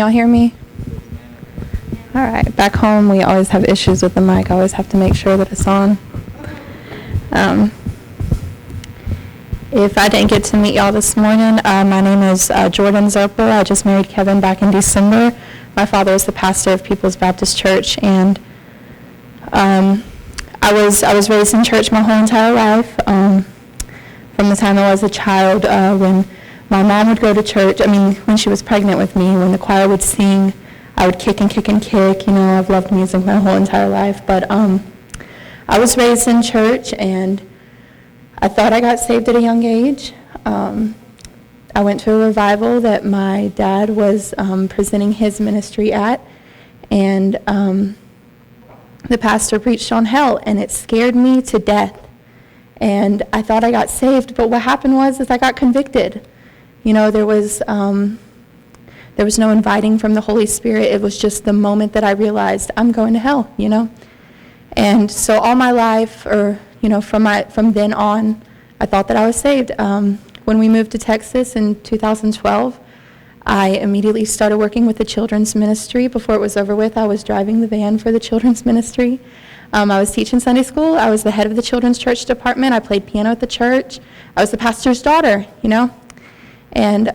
Y'all hear me? All right. Back home, we always have issues with the mic. I always have to make sure that it's on. If I didn't get to meet y'all this morning, my name is Jordan Zerper. I just married Kevin back in December. My father is the pastor of People's Baptist Church, and I was raised in church my whole entire life. From the time I was a child, when my mom would go to church, when she was pregnant with me, when the choir would sing, I would kick and kick and kick. You know, I've loved music my whole entire life. But I was raised in church, and I thought I got saved at a young age. I went to a revival that my dad was presenting his ministry at, and the pastor preached on hell, and it scared me to death. And I thought I got saved, but what happened was I got convicted. You know, there was no inviting from the Holy Spirit. It was just the moment that I realized I'm going to hell, you know. And so all my life, or from then on, I thought that I was saved. When we moved to Texas in 2012, I immediately started working with the children's ministry. Before it was over with, I was driving the van for the children's ministry. I was teaching Sunday school. I was the head of the children's church department. I played piano at the church. I was the pastor's daughter, you know. And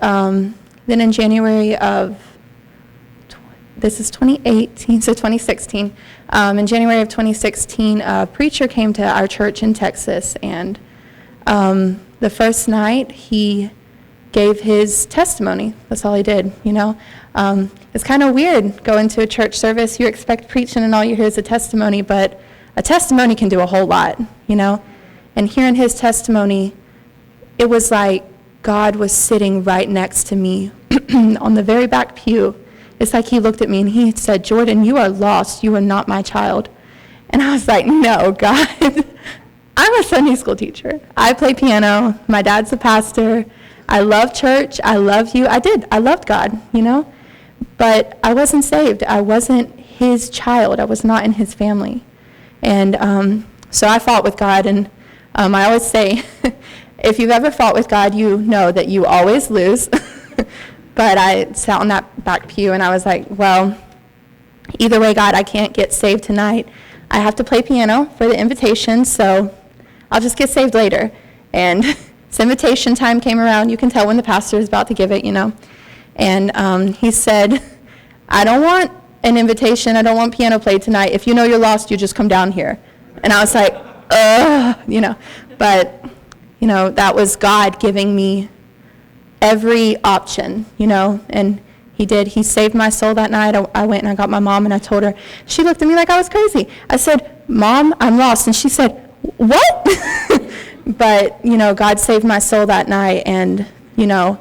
then in January of, this is 2018, so 2016, in January of 2016, a preacher came to our church in Texas, and the first night he gave his testimony. That's all he did, you know. It's kind of weird going to a church service. You expect preaching and all you hear is a testimony, but a testimony can do a whole lot, you know. And hearing his testimony, it was like God was sitting right next to me on the very back pew. It's like he looked at me and he said, "Jordan, you are lost. You are not my child." And I was like, "No, God." I'm a Sunday school teacher. I play piano. My dad's a pastor. I love church. I love you. I loved God, you know. But I wasn't saved. I wasn't his child. I was not in his family. And so I fought with God. And I always say, if you've ever fought with God, you know that you always lose. But I sat on that back pew and I was like, well, either way, God, I can't get saved tonight. I have to play piano for the invitation, so I'll just get saved later. And it's invitation time came around. You can tell when the pastor is about to give it, you know. And he said, "I don't want an invitation. I don't want piano played tonight. If you know you're lost, you just come down here." And I was like, you know. But, you know, that was God giving me every option, you know. And he did. He saved my soul that night. I went and I got my mom and I told her. She looked at me like I was crazy. I said, "Mom, I'm lost." And she said, "What?" But, you know, God saved my soul that night. And, you know,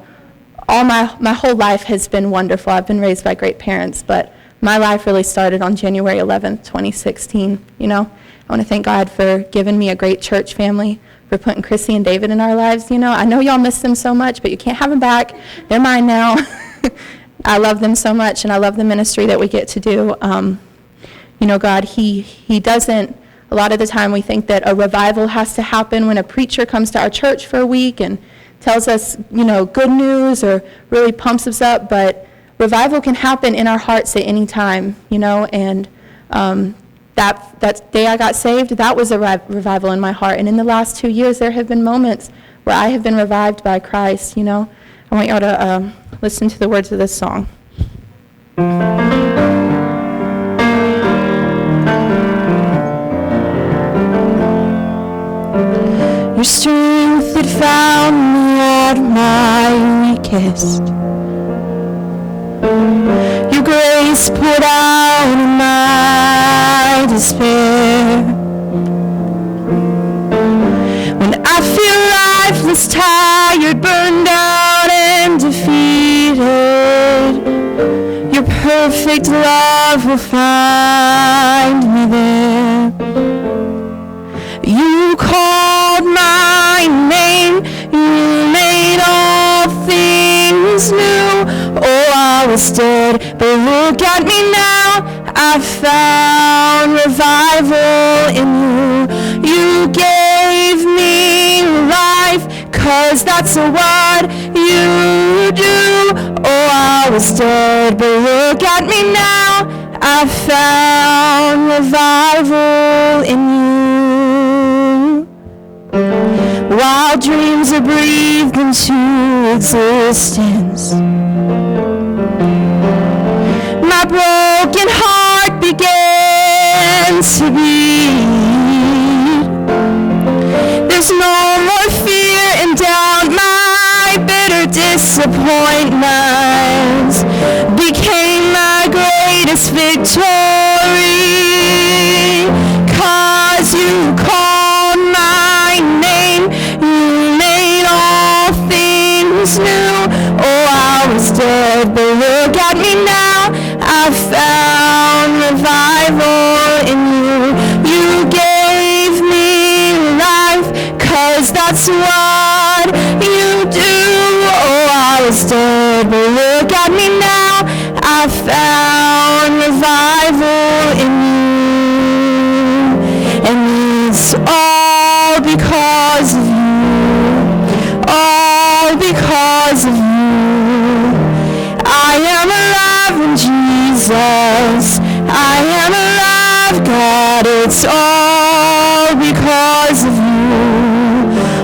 all my whole life has been wonderful. I've been raised by great parents, but my life really started on January 11th, 2016, you know. I want to thank God for giving me a great church family, for putting Chrissy and David in our lives, you know. I know y'all miss them so much, but you can't have them back. They're mine now. I love them so much, and I love the ministry that we get to do. You know, God, he doesn't, a lot of the time we think that a revival has to happen when a preacher comes to our church for a week and tells us, you know, good news or really pumps us up, but revival can happen in our hearts at any time, you know. And that day I got saved, that was a revival in my heart. And in the last 2 years, there have been moments where I have been revived by Christ, you know. I want y'all to listen to the words of this song. Your strength had found me at my weakest. Your grace poured out in my despair. When I feel lifeless, tired, burned out, and defeated, your perfect love will find me there. You called my name, you made all things new. Oh, I was dead, but look at me now. I found revival in you. You gave me life, 'cause that's what you do. Oh, I was dead, but look at me now. I found revival in you. While dreams are breathed into existence, my broken heart began to beat. There's no more fear and doubt. My bitter disappointments became my greatest victory. 'Cause you called my name, you made all things new. Oh, I was dead, but look at me now. I found revival in you. You gave me life, 'cause that's what you do. Oh, I was dead, but look at me now. I found revival in you. And it's all because of you. All because of you. I am alive in Jesus. I am alive, God. It's all because of you.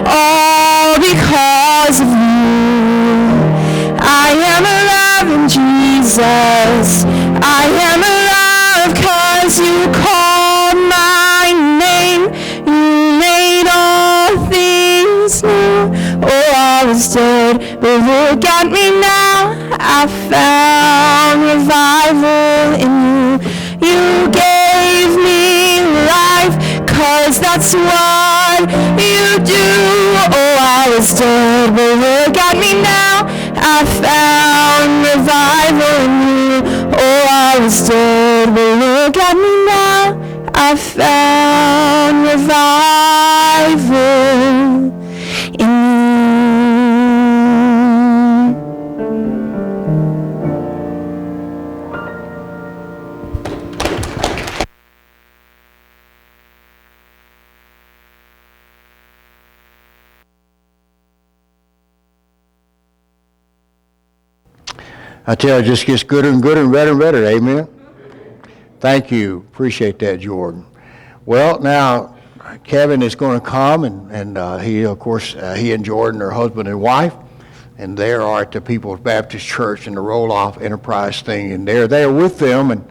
All because of you. I am alive in Jesus. I am alive 'cause you called my name. You made all things new. Oh, I was dead, but look at me now. I found revival in you. You gave me life, 'cause that's what you do. Oh, I was dead, but look at me now. I found revival in you. Oh, I was dead, but look at me now. I found revival in you. I tell you, it just gets gooder and gooder and better and better. Amen. Thank you. Appreciate that, Jordan. Well, now, Kevin is going to come, and he, of course, he and Jordan are husband and wife, and they are at the People's Baptist Church in the Roll-Off Enterprise thing, and they're there with them, and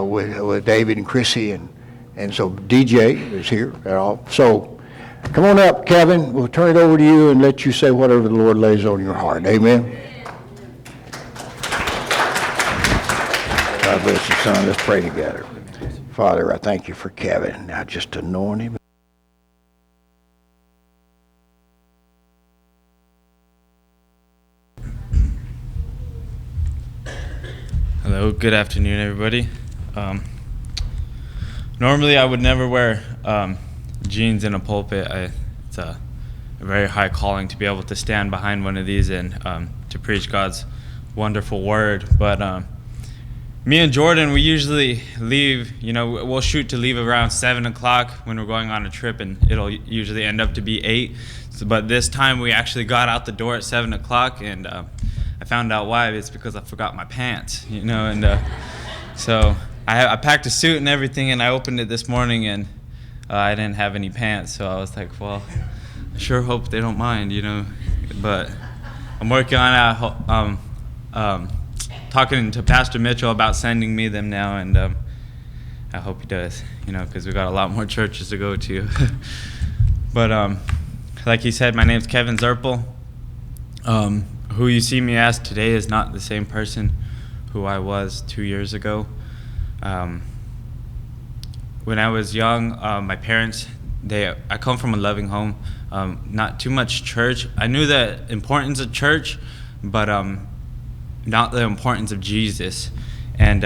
with David and Chrissy, and so DJ is here. So come on up, Kevin. We'll turn it over to you and let you say whatever the Lord lays on your heart. Amen. God bless you, son. Let's pray together. Father, I thank you for Kevin. Now just anoint him. Hello, good afternoon, everybody. Normally, I would never wear jeans in a pulpit. It's a very high calling to be able to stand behind one of these and to preach God's wonderful word. But me and Jordan, we usually leave, we'll shoot to leave around 7 o'clock when we're going on a trip, and it'll usually end up to be 8. But this time we actually got out the door at 7 o'clock, and I found out why. It's because I forgot my pants, and so I packed a suit and everything, and I opened it this morning, and I didn't have any pants, so I was like, well, I sure hope they don't mind, but I'm working on talking to Pastor Mitchell about sending me them now, and I hope he does, because we got a lot more churches to go to. But like he said, my name's Kevin Zerpel. Who you see me as today is not the same person who I was 2 years ago. When I was young, my parents, I come from a loving home, not too much church. I knew the importance of church, but not the importance of Jesus. And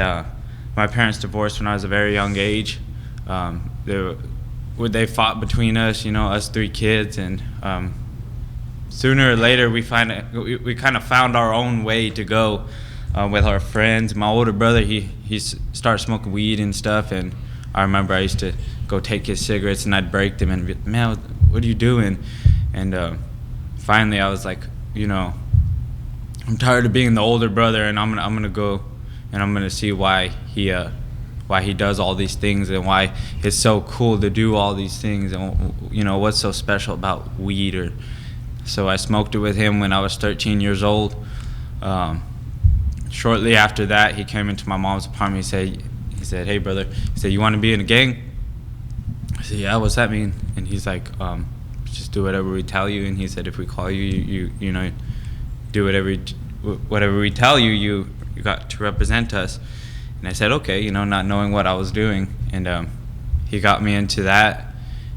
my parents divorced when I was a very young age. They fought between us, us 3 kids, and sooner or later we kind of found our own way to go with our friends. My older brother, he started smoking weed and stuff, and I remember I used to go take his cigarettes and I'd break them and be, man, what are you doing? And finally I was like, I'm tired of being the older brother, and I'm gonna go and I'm gonna see why he does all these things and why it's so cool to do all these things, and what's so special about weed. So I smoked it with him when I was 13 years old. Shortly after that, he came into my mom's apartment. He said, "Hey brother," he said, "you want to be in a gang?" I said, "Yeah, what's that mean?" And he's like, "Just do whatever we tell you." And he said, "If we call you, you do whatever we tell you. You got to represent us." And I said, "Okay," not knowing what I was doing. And he got me into that,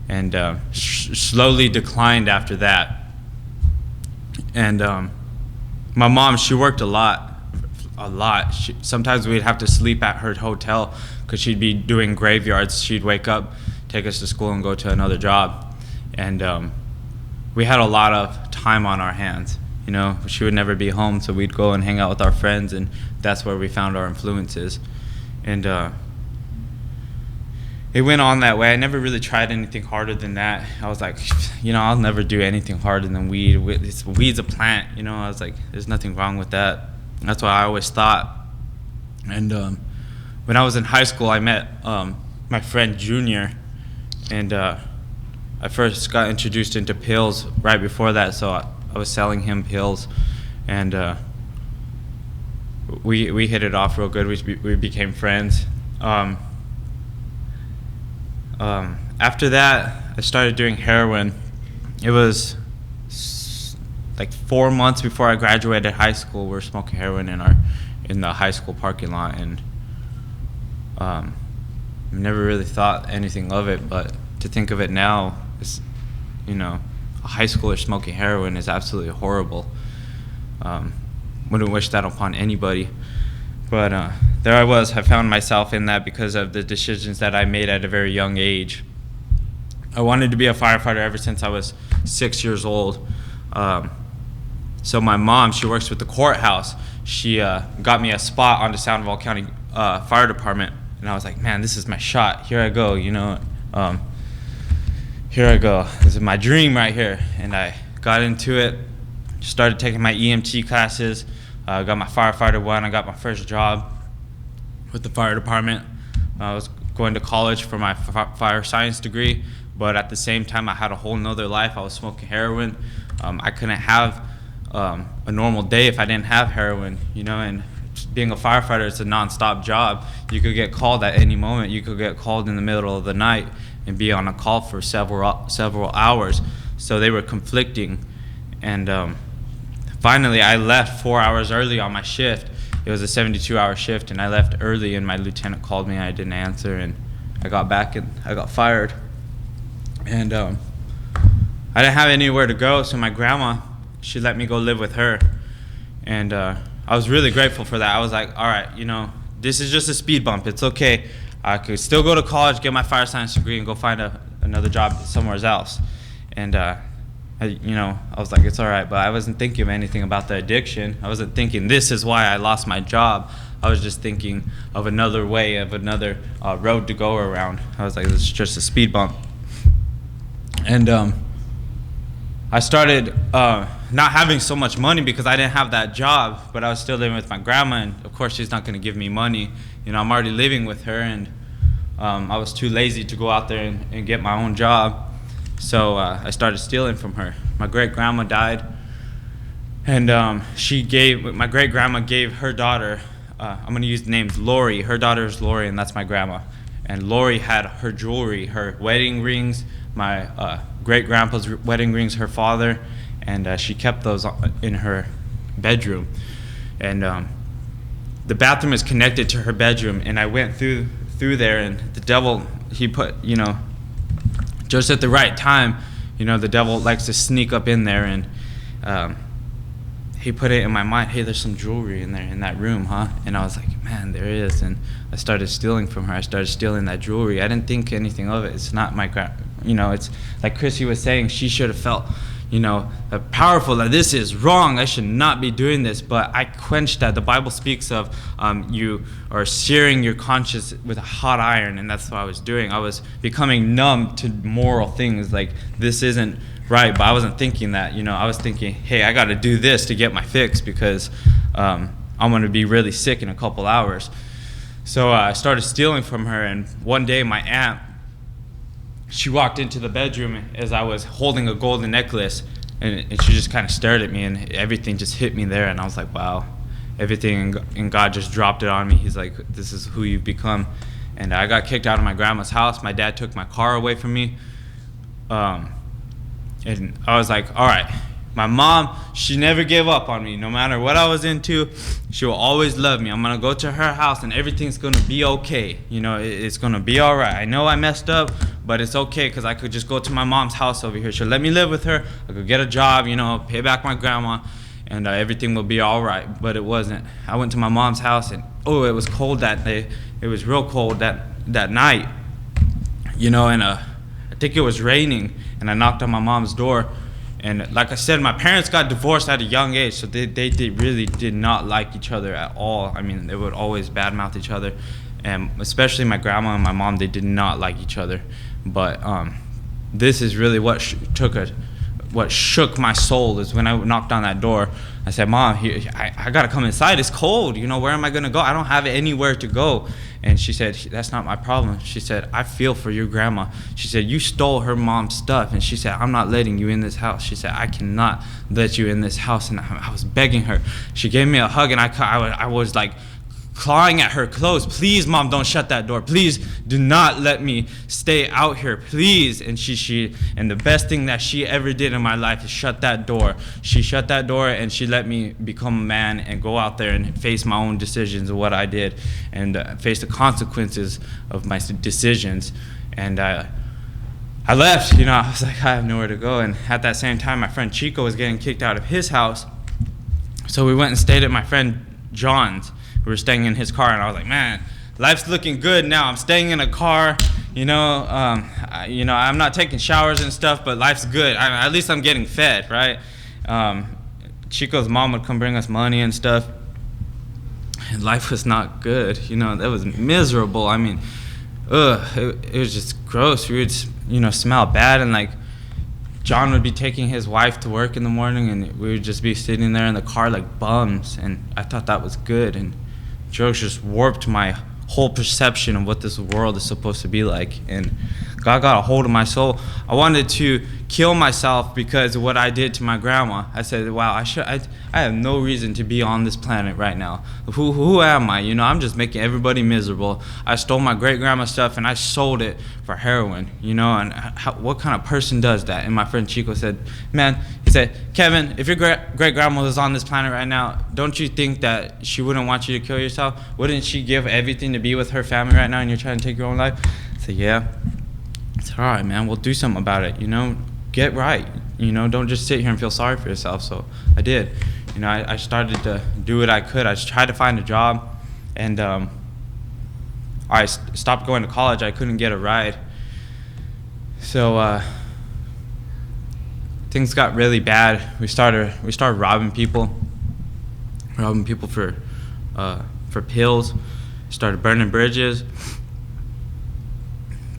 and slowly declined after that. And my mom, she worked a lot. Sometimes we'd have to sleep at her hotel because she'd be doing graveyards. She'd wake up, take us to school, and go to another job. And we had a lot of time on our hands. She would never be home, so we'd go and hang out with our friends, and that's where we found our influences. And it went on that way. I never really tried anything harder than that. I was like, I'll never do anything harder than weed. Weed's a plant, I was like, there's nothing wrong with that. That's what I always thought. And when I was in high school, I met my friend Junior, and I first got introduced into pills right before that, so I was selling him pills, and we hit it off real good. We became friends. After that, I started doing heroin. It was like 4 months before I graduated high school. We were smoking heroin in the high school parking lot, and never really thought anything of it. But to think of it now, it's, a high schooler smoking heroin is absolutely horrible. Wouldn't wish that upon anybody. But there I was. I found myself in that because of the decisions that I made at a very young age. I wanted to be a firefighter ever since I was 6 years old. So my mom, she works with the courthouse. She got me a spot on the Sandoval County Fire Department, and I was like, man, this is my shot. Here I go, here I go. This is my dream right here. And I got into it, started taking my EMT classes, got my firefighter 1. I got my first job with the fire department. I was going to college for my fire science degree, but at the same time, I had a whole nother life. I was smoking heroin. I couldn't have a normal day if I didn't have heroin, and being a firefighter, it's a non-stop job. You could get called at any moment. You could get called in the middle of the night and be on a call for several hours. So they were conflicting. And finally, I left 4 hours early on my shift. It was a 72-hour shift, and I left early, and my lieutenant called me, and I didn't answer, and I got back, and I got fired. And I didn't have anywhere to go, so my grandma, she let me go live with her. And I was really grateful for that. I was like, all right, this is just a speed bump. It's okay. I could still go to college, get my fire science degree, and go find another job somewhere else. And I was like, it's all right. But I wasn't thinking of anything about the addiction. I wasn't thinking this is why I lost my job. I was just thinking of another way, of another road to go around. I was like, this is just a speed bump. And I started not having so much money because I didn't have that job, but I was still living with my grandma, and of course she's not going to give me money. I'm already living with her, and I was too lazy to go out there and get my own job. So I started stealing from her. My great-grandma died, and my great-grandma gave her daughter, I'm going to use the names, Lori. Her daughter is Lori, and that's my grandma. And Lori had her jewelry, her wedding rings, my great-grandpa's wedding rings, her father, and she kept those in her bedroom. And the bathroom is connected to her bedroom, and I went through there, and the devil, he put, just at the right time, the devil likes to sneak up in there, and he put it in my mind, hey, there's some jewelry in there, in that room, huh? And I was like, man, there is. And I started stealing from her. I started stealing that jewelry. I didn't think anything of it. It's not my, it's like Chrissy was saying, she should have felt, powerful, that this is wrong. I should not be doing this. But I quenched that. The Bible speaks of you are searing your conscience with a hot iron, and that's what I was doing. I was becoming numb to moral things. Like, this isn't right, but I wasn't thinking that. I was thinking, hey, I got to do this to get my fix because I'm going to be really sick in a couple hours. So I started stealing from her, and one day my aunt, she walked into the bedroom as I was holding a golden necklace, and she just kind of stared at me, and everything just hit me there, and I was like, wow, everything, and God just dropped it on me. He's like, this is who you've become. And I got kicked out of my grandma's house. My dad took my car away from me. And I was like, all right, my mom, she never gave up on me. No matter what I was into, she will always love me. I'm going to go to her house and everything's going to be okay. It's going to be all right. I know I messed up, but it's okay because I could just go to my mom's house over here. She'll let me live with her. I could get a job, pay back my grandma, and everything will be all right. But it wasn't. I went to my mom's house, and it was cold that day. It was real cold that night, and I think it was raining, and I knocked on my mom's door. And like I said, my parents got divorced at a young age, so they really did not like each other at all. I mean, they would always badmouth each other, and especially my grandma and my mom, they did not like each other. But this is really what shook my soul is when I knocked on that door. I said, Mom, I got to come inside. It's cold. Where am I going to go? I don't have anywhere to go. And she said, that's not my problem. She said, I feel for your grandma. She said, you stole her mom's stuff. And she said, I'm not letting you in this house. She said, I cannot let you in this house. And I was begging her. She gave me a hug, and I was like clawing at her clothes. Please, Mom, don't shut that door. Please do not let me stay out here, please. And and the best thing that she ever did in my life is shut that door. She shut that door, and she let me become a man and go out there and face my own decisions of what I did, and face the consequences of my decisions. And I left. I was like, I have nowhere to go. And at that same time, my friend Chico was getting kicked out of his house, so we went and stayed at my friend John's. We were staying in his car, and I was like, man, life's looking good now. I'm staying in a car, I'm not taking showers and stuff, but life's good. At least I'm getting fed, right? Chico's mom would come bring us money and stuff, and life was not good. That was miserable. I mean, it was just gross. We would, smell bad, and like, John would be taking his wife to work in the morning, and we would just be sitting there in the car like bums, and I thought that was good. And drugs just warped my whole perception of what this world is supposed to be like, and God got a hold of my soul. I wanted to kill myself because of what I did to my grandma. I said, wow, I have no reason to be on this planet right now. Who am I? I'm just making everybody miserable. I stole my great-grandma's stuff, and I sold it for heroin, and what kind of person does that? And my friend Chico said, man, he said, Kevin, if your great-grandma was on this planet right now, don't you think that she wouldn't want you to kill yourself? Wouldn't she give everything to be with her family right now, and you're trying to take your own life? I said, yeah. I said, all right, man, we'll do something about it, get right, don't just sit here and feel sorry for yourself. So I did. I started to do what I could. I tried to find a job, and I stopped going to college. I couldn't get a ride. So things got really bad. We started robbing people for pills. Started burning bridges.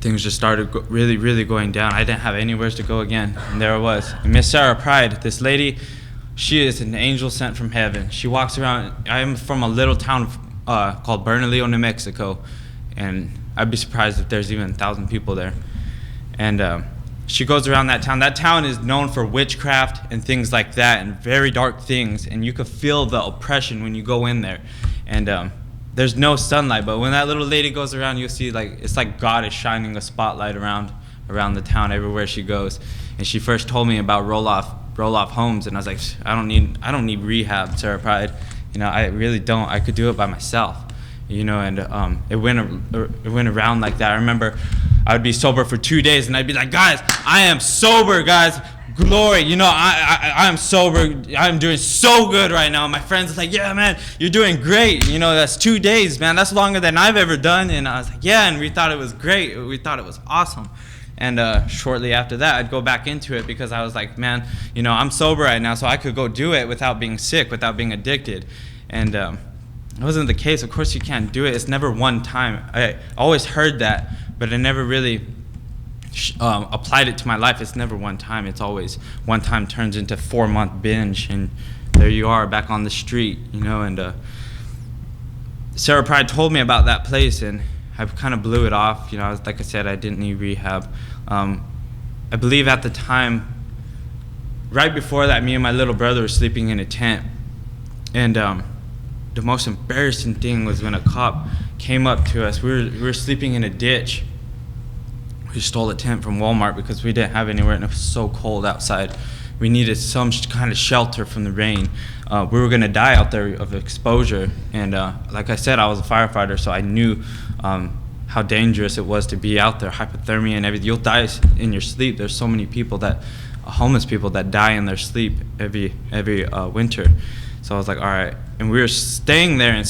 Things just started really, really going down. I didn't have anywhere to go again, and there it was. And Miss Sarah Pride, this lady, she is an angel sent from heaven. She walks around. I am from a little town called Bernalillo, New Mexico, and I'd be surprised if there's even 1,000 people there. And she goes around that town. That town is known for witchcraft and things like that, and very dark things, and you could feel the oppression when you go in there. And there's no sunlight, but when that little lady goes around, you'll see it's like God is shining a spotlight around the town everywhere she goes. And she first told me about roll-off homes, and I was like, I don't need rehab, Sarah Pride. I really don't. I could do it by myself. And it went around like that. I remember I would be sober for 2 days, and I'd be like, guys, I am sober, guys. Glory, I am sober. I'm doing so good right now. My friends are like, yeah, man, you're doing great. That's 2 days, man. That's longer than I've ever done. And I was like, yeah, and we thought it was great. We thought it was awesome. And shortly after that, I'd go back into it because I was like, man, I'm sober right now, so I could go do it without being sick, without being addicted. And it wasn't the case. Of course you can't do it. It's never one time. I always heard that, but I never really applied it to my life, it's never one time. It's always one time turns into 4-month binge, and there you are back on the street, you know. And Sarah Pride told me about that place, and I kind of blew it off. You know, like I said, I didn't need rehab. I believe at the time, right before that, me and my little brother were sleeping in a tent, and the most embarrassing thing was when a cop came up to us. We were sleeping in a ditch. We stole a tent from Walmart because we didn't have anywhere, and it was so cold outside. We needed some kind of shelter from the rain. We were gonna die out there of exposure, and like I said, I was a firefighter, so I knew how dangerous it was to be out there, hypothermia and everything. You'll die in your sleep. There's so many people homeless people that die in their sleep every winter. So I was like, all right. And we were staying there, and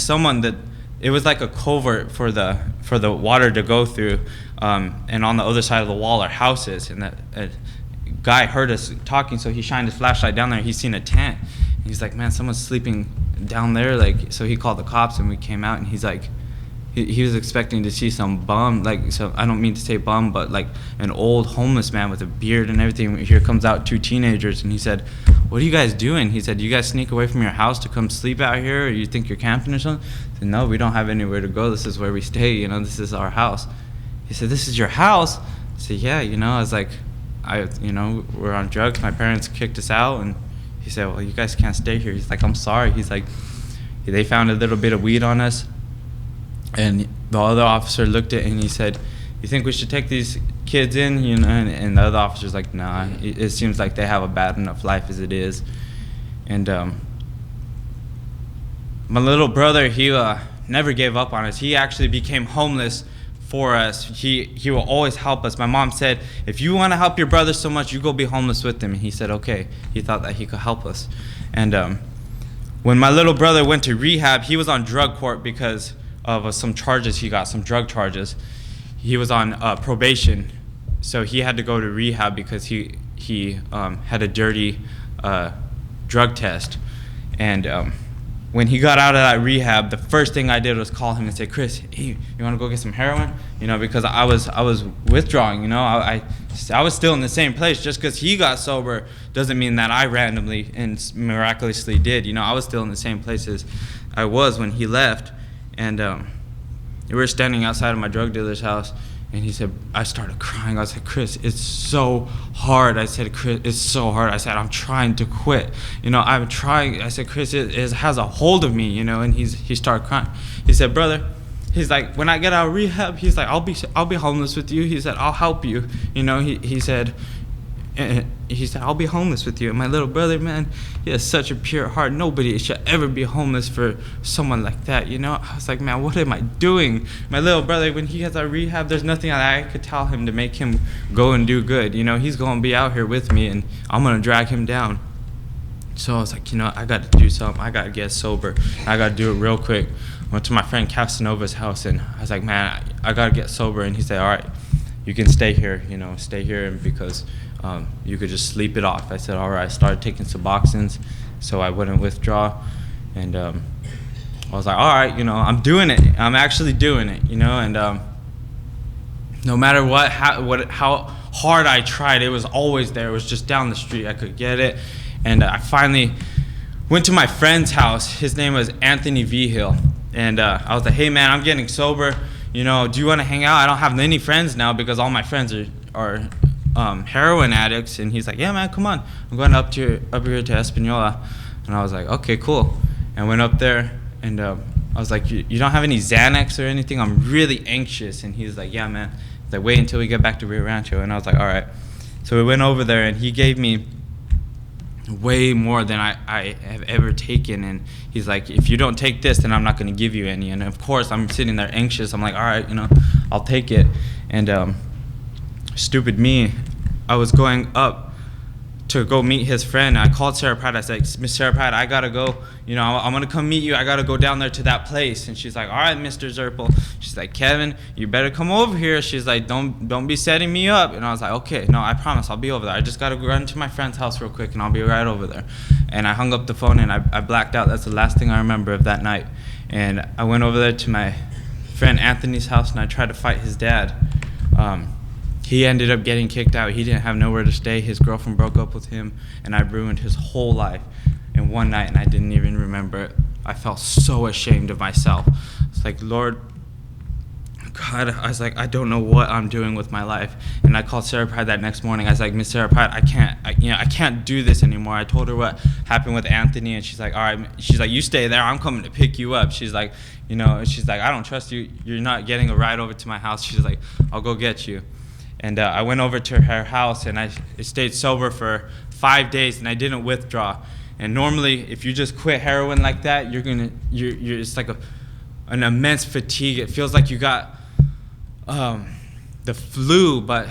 it was like a culvert for the water to go through, and on the other side of the wall are houses, and that guy heard us talking, so he shined his flashlight down there, and he seen a tent. And he's like, man, someone's sleeping down there, like, so he called the cops, and we came out, and he's like, he was expecting to see some bum, like, so I don't mean to say bum, but like an old homeless man with a beard and everything. Here comes out 2 teenagers, and he said, what are you guys doing? He said, you guys sneak away from your house to come sleep out here, or you think you're camping or something? I said, no, we don't have anywhere to go. This is where we stay, you know, this is our house. He said, this is your house? I said, yeah, you know. I was like, you know, we're on drugs. My parents kicked us out. And he said, well, you guys can't stay here. He's like, I'm sorry. He's like, they found a little bit of weed on us. And the other officer looked at it, and he said, you think we should take these kids in? You know, and the other officer's like, nah, it seems like they have a bad enough life as it is. And my little brother, he never gave up on us. He actually became homeless for us. He will always help us. My mom said, if you want to help your brother so much, you go be homeless with him. And he said, okay. He thought that he could help us. And when my little brother went to rehab, he was on drug court because of some charges he got, some drug charges. He was on probation, so he had to go to rehab because he had a dirty drug test. And when he got out of that rehab, the first thing I did was call him and say, Chris, hey, you want to go get some heroin? You know, because I was withdrawing. You know, I was still in the same place. Just because he got sober doesn't mean that I randomly and miraculously did. You know, I was still in the same place as I was when he left. And we were standing outside of my drug dealer's house, and he said, I started crying. I was like, Chris, it's so hard. I said, Chris, it's so hard. I said, I'm trying to quit. You know, I'm trying. I said, Chris, it has a hold of me, you know, and he started crying. He said, brother, he's like, when I get out of rehab, he's like, I'll be homeless with you. He said, I'll help you. You know, he said, I'll be homeless with you. And my little brother, man, he has such a pure heart. Nobody should ever be homeless for someone like that, you know? I was like, man, what am I doing? My little brother, when he gets out of rehab, there's nothing that I could tell him to make him go and do good. You know, he's going to be out here with me, and I'm going to drag him down. So I was like, you know, I got to do something. I got to get sober. I got to do it real quick. I went to my friend Casanova's house, and I was like, man, I got to get sober. And he said, all right, you can stay here, you know, stay here, and because you could just sleep it off. I said, all right. I started taking Suboxones so I wouldn't withdraw. And I was like, all right, you know, I'm doing it. I'm actually doing it, you know. And no matter how hard I tried, it was always there. It was just down the street. I could get it. And I finally went to my friend's house. His name was Anthony Vigil. And I was like, hey, man, I'm getting sober. You know, do you want to hang out? I don't have any friends now because all my friends are heroin addicts. And he's like, yeah, man, come on. I'm going up here to Espanola. And I was like, okay, cool. And I went up there, and I was like, you don't have any Xanax or anything? I'm really anxious. And he's like, yeah, man. He's like, wait until we get back to Rio Rancho. And I was like, all right. So we went over there, and he gave me way more than I have ever taken. And he's like, if you don't take this, then I'm not going to give you any. And of course, I'm sitting there anxious. I'm like, all right, you know, I'll take it. And stupid me, I was going up to go meet his friend. I called Sarah Pratt. I said, Miss Sarah Pratt, I gotta go. You know, I'm gonna come meet you. I gotta go down there to that place. And she's like, all right, Mr. Zerpel. She's like, Kevin, you better come over here. She's like, don't be setting me up. And I was like, okay, no, I promise, I'll be over there. I just gotta run to my friend's house real quick, and I'll be right over there. And I hung up the phone, and I blacked out. That's the last thing I remember of that night. And I went over there to my friend Anthony's house, and I tried to fight his dad. he ended up getting kicked out. He didn't have nowhere to stay. His girlfriend broke up with him, and I ruined his whole life in one night, and I didn't even remember it. I felt so ashamed of myself. It's like, Lord, God, I was like, I don't know what I'm doing with my life. And I called Sarah Pride that next morning. I was like, Miss Sarah Pride, I can't do this anymore. I told her what happened with Anthony, and she's like, all right. She's like, you stay there. I'm coming to pick you up. She's like, she's like, I don't trust you. You're not getting a ride over to my house. She's like, I'll go get you. And I went over to her house, and I stayed sober for 5 days, and I didn't withdraw. And normally, if you just quit heroin like that, it's like an immense fatigue. It feels like you got the flu, but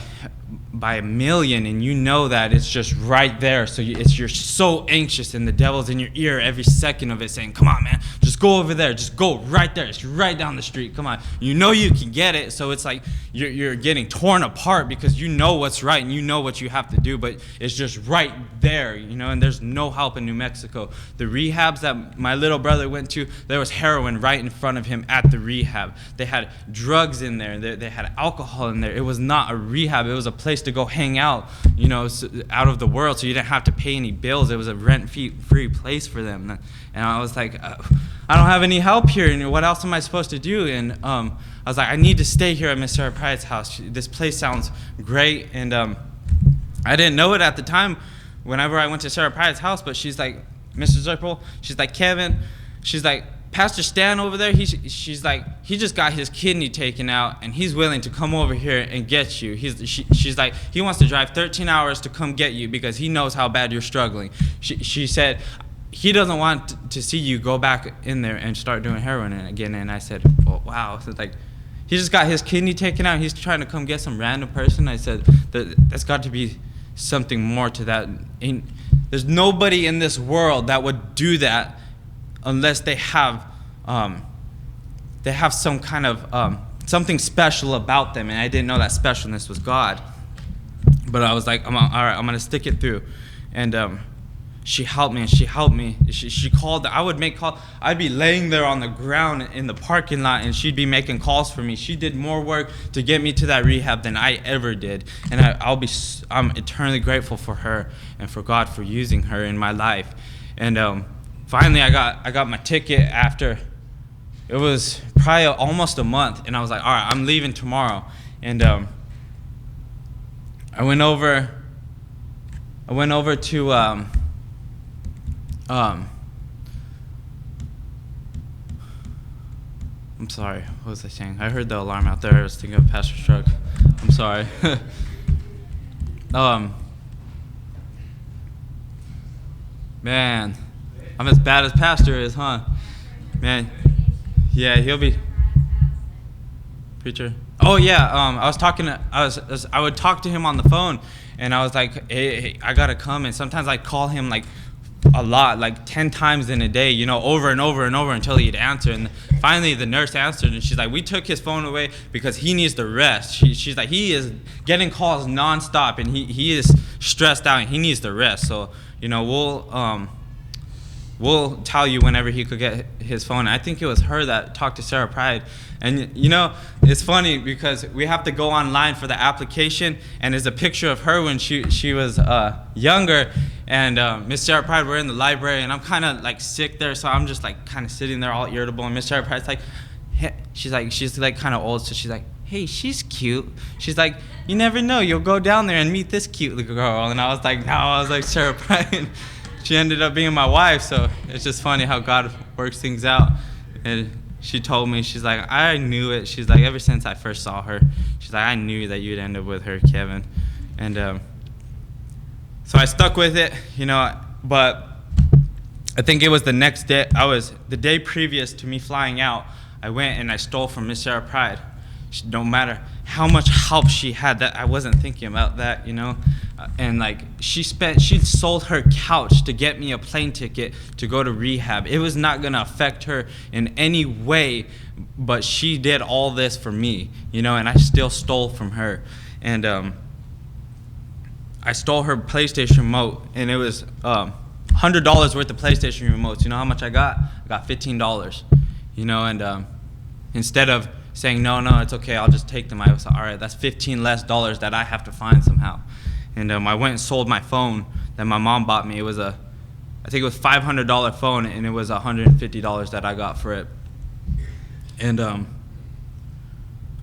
by a million, and you know that it's just right there. So you're so anxious, and the devil's in your ear every second of it saying, come on, man, just go over there, just go right there, it's right down the street, come on. You know you can get it, so it's like you're getting torn apart because you know what's right and you know what you have to do, but it's just right there, and there's no help in New Mexico. The rehabs that my little brother went to, there was heroin right in front of him at the rehab. They had drugs in there, they had alcohol in there. It was not a rehab, it was a place to go hang out, out of the world, so you didn't have to pay any bills. It was a rent-free place for them. And I was like, I don't have any help here, and what else am I supposed to do? And I was like, I need to stay here at Miss Sarah Pride's house. This place sounds great. And I didn't know it at the time whenever I went to Sarah Pride's house, but she's like, Mr. Zirkle, she's like, Kevin, she's like, Pastor Stan over there, she's like, he just got his kidney taken out, and he's willing to come over here and get you. She's like, he wants to drive 13 hours to come get you because he knows how bad you're struggling. She said, he doesn't want to see you go back in there and start doing heroin again. And I said, oh, wow. So like, he just got his kidney taken out. He's trying to come get some random person. I said, that's got to be something more to that. There's nobody in this world that would do that unless they have some kind of something special about them. And I didn't know that specialness was God. But I was like, all right, I'm going to stick it through. And she helped me, and she helped me. She called. I would make calls. I'd be laying there on the ground in the parking lot, and she'd be making calls for me. She did more work to get me to that rehab than I ever did. And I'm eternally grateful for her and for God for using her in my life. And finally, I got my ticket after. It was probably almost a month, and I was like, all right, I'm leaving tomorrow. And I went over to I'm sorry, what was I saying? I heard the alarm out there. I was thinking of Pastor's truck. I'm sorry. Man, I'm as bad as Pastor is, huh? Man, yeah, he'll be preacher. Oh yeah, I would talk to him on the phone, and I was like, hey, I gotta come. And sometimes I'd call him like a lot, like 10 times in a day, over and over and over until he'd answer. And finally the nurse answered, and she's like, we took his phone away because he needs to rest. She's like, he is getting calls nonstop, and he is stressed out, and he needs to rest. So, we'll tell you whenever he could get his phone. I think it was her that talked to Sarah Pride. And it's funny because we have to go online for the application, and there's a picture of her when she was younger. And Miss Sarah Pride, we're in the library, and I'm kind of like sick there, so I'm just like kind of sitting there all irritable. And Miss Sarah Pride's like, she's like kind of old, so she's like, hey, she's cute. She's like, you never know, you'll go down there and meet this cute little girl. And I was like, Sarah Pride. She ended up being my wife, so it's just funny how God works things out. And she told me, she's like, I knew it. She's like, ever since I first saw her, she's like, I knew that you'd end up with her, Kevin. And so I stuck with it, but I think it was the next day, the day previous to me flying out, I went and I stole from Miss Sarah Pride. No matter how much help she had, that I wasn't thinking about that, and like she sold her couch to get me a plane ticket to go to rehab. It was not gonna affect her in any way, but she did all this for me, and I still stole from her. And I stole her PlayStation remote, and it was $100 worth of PlayStation remotes. You know how much I got? I got $15, and instead of saying, no, it's okay, I'll just take them. I was like, all right, that's $15 less that I have to find somehow. And I went and sold my phone that my mom bought me. It was I think it was $500 phone, and it was $150 that I got for it. And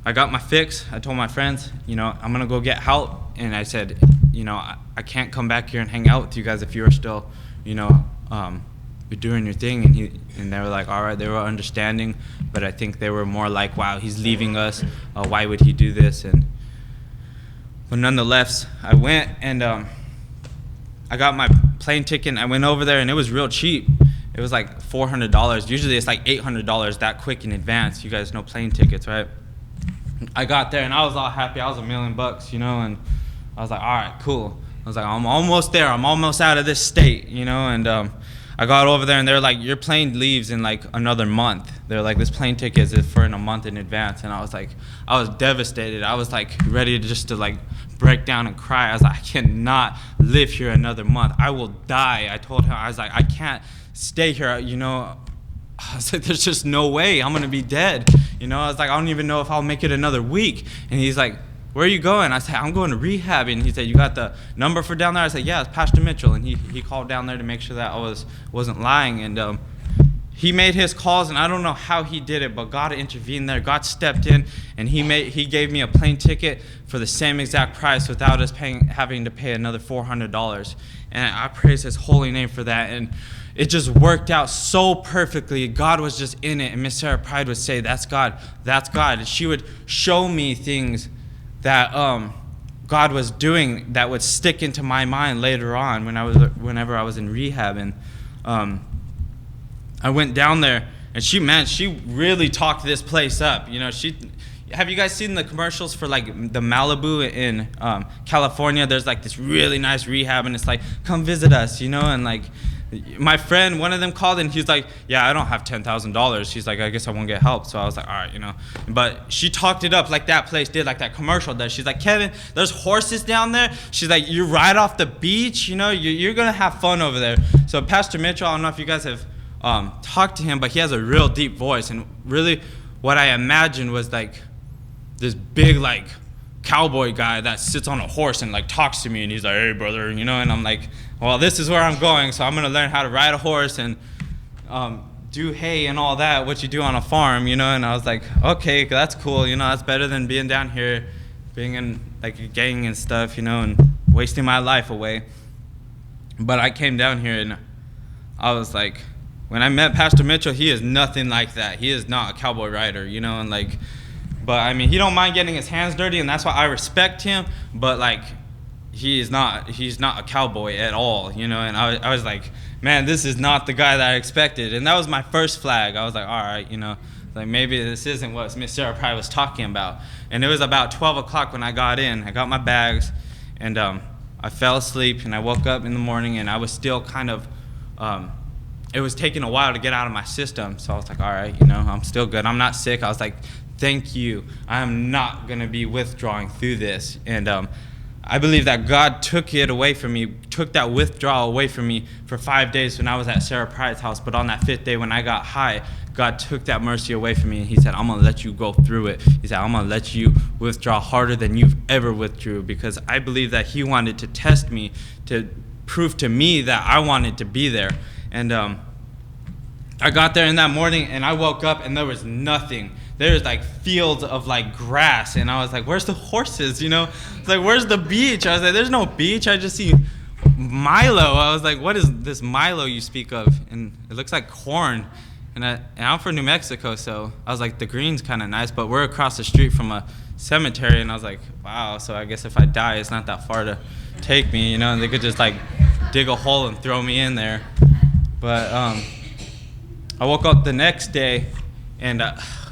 I got my fix. I told my friends, I'm gonna go get help. And I said, I can't come back here and hang out with you guys if you're still, you're doing your thing. And they were like, all right, they were understanding, but I think they were more like, wow, he's leaving us. Why would he do this? But nonetheless, I went and I got my plane ticket. I went over there, and it was real cheap. It was like $400. Usually it's like $800 that quick in advance. You guys know plane tickets, right? I got there, and I was all happy. I was $1 million, and I was like, all right, cool. I was like, I'm almost there. I'm almost out of this state, and I got over there, and they're like, your plane leaves in like another month. They're like, this plane ticket is for in a month in advance. And I was devastated. I was like ready to like break down and cry. I was like, I cannot live here another month. I will die. I told him, I was like, I can't stay here, I was like, there's just no way. I'm going to be dead. I was like, I don't even know if I'll make it another week. And he's like, where are you going? I said, I'm going to rehab. And he said, you got the number for down there? I said, yeah, it's Pastor Mitchell. And he called down there to make sure that I wasn't lying. And he made his calls, and I don't know how he did it, but God intervened there. God stepped in, and he gave me a plane ticket for the same exact price without us having to pay another $400. And I praise his holy name for that. And it just worked out so perfectly. God was just in it. And Miss Sarah Pride would say, that's God, that's God. And she would show me things that God was doing that would stick into my mind later on whenever I was in rehab. And I went down there, and she really talked this place up. Have you guys seen the commercials for like the Malibu in California? There's like this really nice rehab, and it's like, come visit us, and like, my friend, one of them called, and he's like, yeah, I don't have $10,000. She's like, I guess I won't get help. So I was like, all right, But she talked it up like that place did, like that commercial does. She's like, Kevin, there's horses down there. She's like, you're right off the beach, you're going to have fun over there. So Pastor Mitchell, I don't know if you guys have talked to him, but he has a real deep voice. And really what I imagined was like this big like cowboy guy that sits on a horse and like talks to me, and he's like, hey brother, and I'm like, well, this is where I'm going, so I'm going to learn how to ride a horse and do hay and all that, what you do on a farm, and I was like, okay, that's cool, that's better than being down here, being in like a gang and stuff, and wasting my life away. But I came down here, and I was like, when I met Pastor Mitchell, he is nothing like that. He is not a cowboy rider, and like, but I mean, he don't mind getting his hands dirty, and that's why I respect him, but like, he's not a cowboy at all, and I was like, man, this is not the guy that I expected. And that was my first flag. I was like, all right, like maybe this isn't what Miss Sarah Pride was talking about. And it was about 12 o'clock when I got in. I got my bags, and I fell asleep, and I woke up in the morning, and I was still kind of, it was taking a while to get out of my system. So I was like, all right, I'm still good. I'm not sick. I was like, thank you. I am not going to be withdrawing through this. And I believe that God took it away from me, took that withdrawal away from me for 5 days when I was at Sarah Pride's house. But on that 5th day when I got high, God took that mercy away from me, and he said, I'm going to let you go through it. He said, I'm going to let you withdraw harder than you've ever withdrew, because I believe that he wanted to test me, to prove to me that I wanted to be there. And I got there in that morning, and I woke up, and there was nothing. There was like fields of like grass, and I was like, where's the horses, It's like, where's the beach? I was like, there's no beach. I just see Milo. I was like, what is this Milo you speak of? And it looks like corn. And I'm from New Mexico, so I was like, the green's kind of nice, but we're across the street from a cemetery, and I was like, wow, so I guess if I die, it's not that far to take me, and they could just like dig a hole and throw me in there. But I woke up the next day, and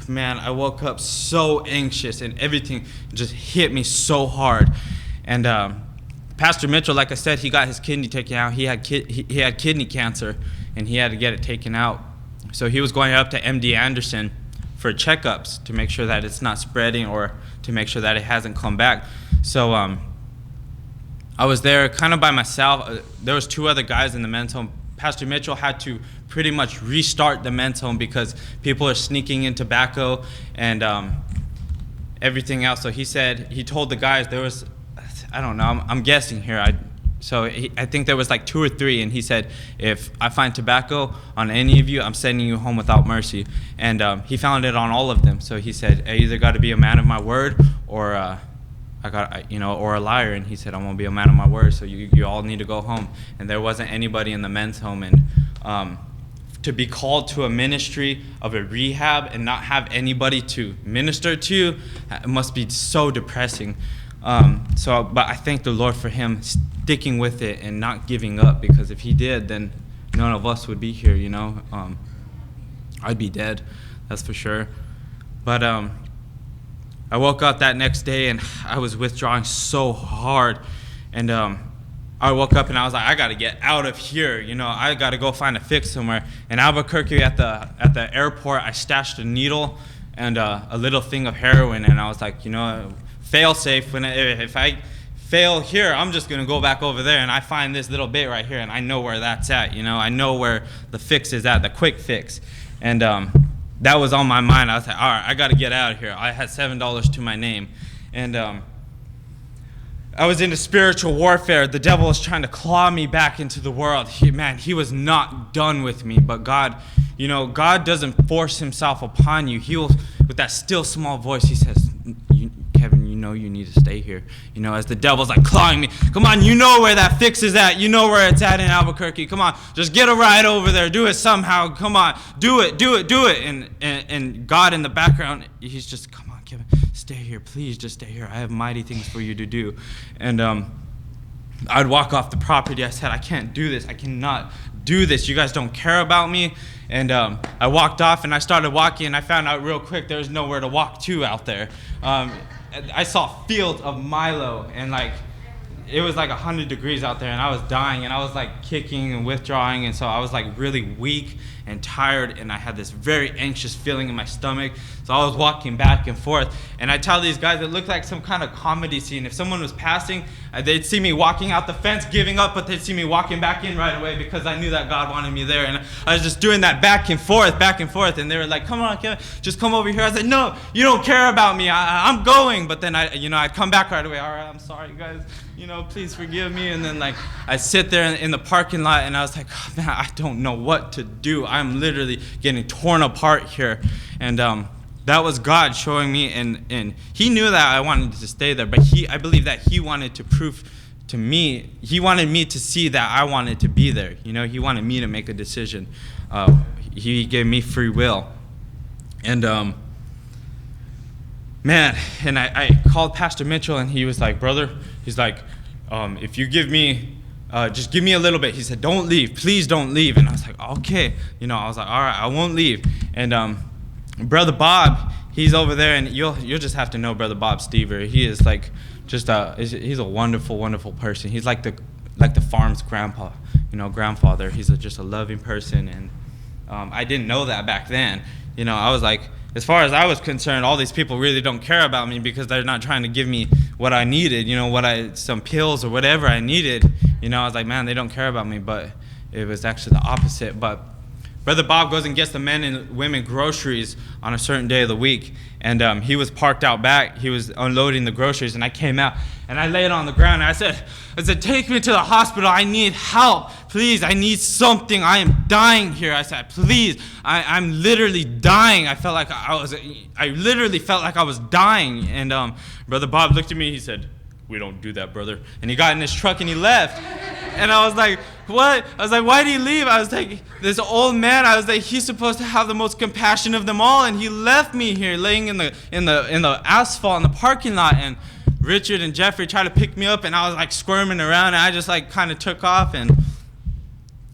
man, I woke up so anxious, and everything just hit me so hard. And Pastor Mitchell, like I said, he got his kidney taken out. He had kidney cancer, and he had to get it taken out. So he was going up to MD Anderson for checkups to make sure that it's not spreading, or to make sure that it hasn't come back. So I was there kind of by myself. There was 2 other guys in the men's home. Pastor Mitchell had to pretty much restart the men's home because people are sneaking in tobacco, and everything else. So he told the guys there was, I don't know, I'm guessing here. I think there was like 2 or 3, and he said, if I find tobacco on any of you, I'm sending you home without mercy. And he found it on all of them. So he said, I either got to be a man of my word, or or a liar. And he said, I'm gonna be a man of my word. So you all need to go home. And there wasn't anybody in the men's home. And to be called to a ministry of a rehab and not have anybody to minister to, it must be so depressing. But I thank the Lord for him sticking with it and not giving up, because if he did, then none of us would be here, I'd be dead, that's for sure. But I woke up that next day and I was withdrawing so hard, and I woke up and I was like, I gotta get out of here, I gotta go find a fix somewhere. In Albuquerque at the airport, I stashed a needle and a little thing of heroin, and I was like, fail safe. If I fail here, I'm just gonna go back over there, and I find this little bit right here, and I know where that's at. I know where the fix is at, the quick fix. And that was on my mind. I was like, all right, I gotta get out of here. I had $7 to my name, and I was into spiritual warfare. The devil was trying to claw me back into the world. He was not done with me. But God, God doesn't force himself upon you. He will, with that still small voice, he says, Kevin, you need to stay here. As the devil's like clawing me, come on, you know where that fix is at. You know where it's at in Albuquerque. Come on, just get a ride over there. Do it somehow. Come on, do it. And God in the background, he's just, come on, Kevin, stay here. Please just stay here. I have mighty things for you to do. And I'd walk off the property. I said, I can't do this. I cannot do this. You guys don't care about me. And I walked off, and I started walking, and I found out real quick there was nowhere to walk to out there. I saw fields of Milo, and it was like 100 degrees out there, and I was dying, and I was like kicking and withdrawing, and so I was like really weak and tired, and I had this very anxious feeling in my stomach. So I was walking back and forth, and I tell these guys it looked like some kind of comedy scene. If someone was passing, they'd see me walking out the fence, giving up, but they'd see me walking back in right away, because I knew that God wanted me there. And I was just doing that back and forth, and they were like, come on, Kevin, just come over here. I said, no, you don't care about me. I'm going. But then I'd come back right away. All right, I'm sorry, guys. Please forgive me. And then I sit there in the parking lot, and I was like, oh, man, I don't know what to do. I'm literally getting torn apart here. And that was God showing me, and he knew that I wanted to stay there, but I believe that he wanted to prove to me, he wanted me to see that I wanted to be there. He wanted me to make a decision. He gave me free will. And and I called Pastor Mitchell, and he was like, brother, he's like, if you give me, just give me a little bit. He said, don't leave, please don't leave. And I was like, okay. I was like, all right, I won't leave. And Brother Bob, he's over there, and you'll just have to know Brother Bob Stever. He is like he's a wonderful, wonderful person. He's like the farm's grandpa, grandfather. He's just a loving person, and I didn't know that back then. I was like, as far as I was concerned, all these people really don't care about me because they're not trying to give me what I needed, some pills or whatever I needed. I was like, man, they don't care about me, but it was actually the opposite. But Brother Bob goes and gets the men and women groceries on a certain day of the week, and he was parked out back. He was unloading the groceries, and I came out, and I laid on the ground, and I said, take me to the hospital. I need help. Please, I need something. I am dying here. I said, please, I'm literally dying. I literally felt like I was dying. And Brother Bob looked at me, he said, we don't do that, brother. And he got in his truck and he left. And I was like, what? I was like, why did he leave? I was like, this old man, I was like, he's supposed to have the most compassion of them all, and he left me here laying in the asphalt in the parking lot. And Richard and Jeffrey tried to pick me up, and I was like squirming around, and I just kind of took off. And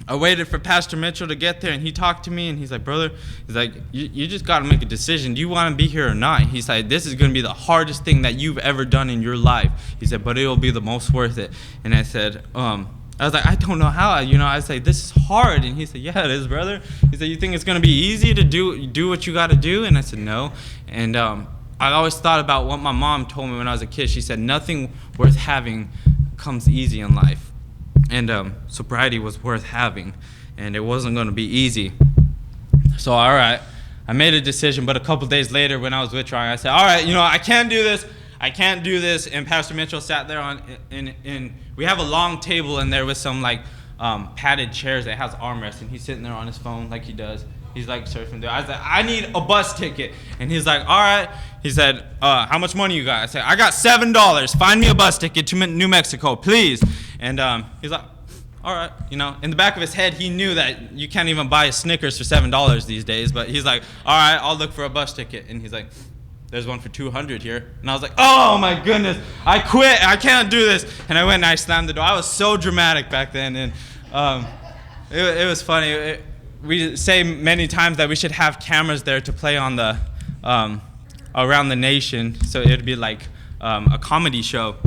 I waited for Pastor Mitchell to get there, and he talked to me, and he's like, brother, he's like, you just got to make a decision. Do you want to be here or not? He's like, this is going to be the hardest thing that you've ever done in your life. He said, but it will be the most worth it. And I said, I was like, I don't know how. I was like, this is hard. And he said, yeah, it is, brother. He said, you think it's going to be easy to do what you got to do? And I said, no. And I always thought about what my mom told me when I was a kid. She said, nothing worth having comes easy in life. And sobriety was worth having, and it wasn't going to be easy. So, all right, I made a decision, but a couple days later when I was withdrawing, I said, all right, I can't do this. I can't do this. And Pastor Mitchell sat there we have a long table in there with some padded chairs that has armrests, and he's sitting there on his phone like he does. He's like surfing there. I said, I need a bus ticket. And he's like, all right. He said, how much money you got? I said, I got $7. Find me a bus ticket to New Mexico, please. And he's like, all right. In the back of his head, he knew that you can't even buy a Snickers for $7 these days. But he's like, all right, I'll look for a bus ticket. And he's like, there's one for $200 here. And I was like, oh my goodness, I quit. I can't do this. And I went and I slammed the door. I was so dramatic back then. And it was funny. We say many times that we should have cameras there to play on the around the nation, so it'd be like a comedy show.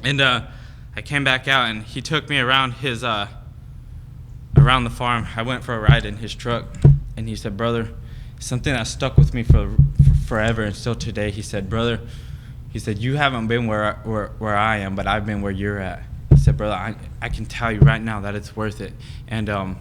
And I came back out, and he took me around his around the farm. I went for a ride in his truck, and he said, brother, something that stuck with me for forever and still today. He said, brother, he said, you haven't been where I am, but I've been where you're at. He said, brother, I can tell you right now that it's worth it. And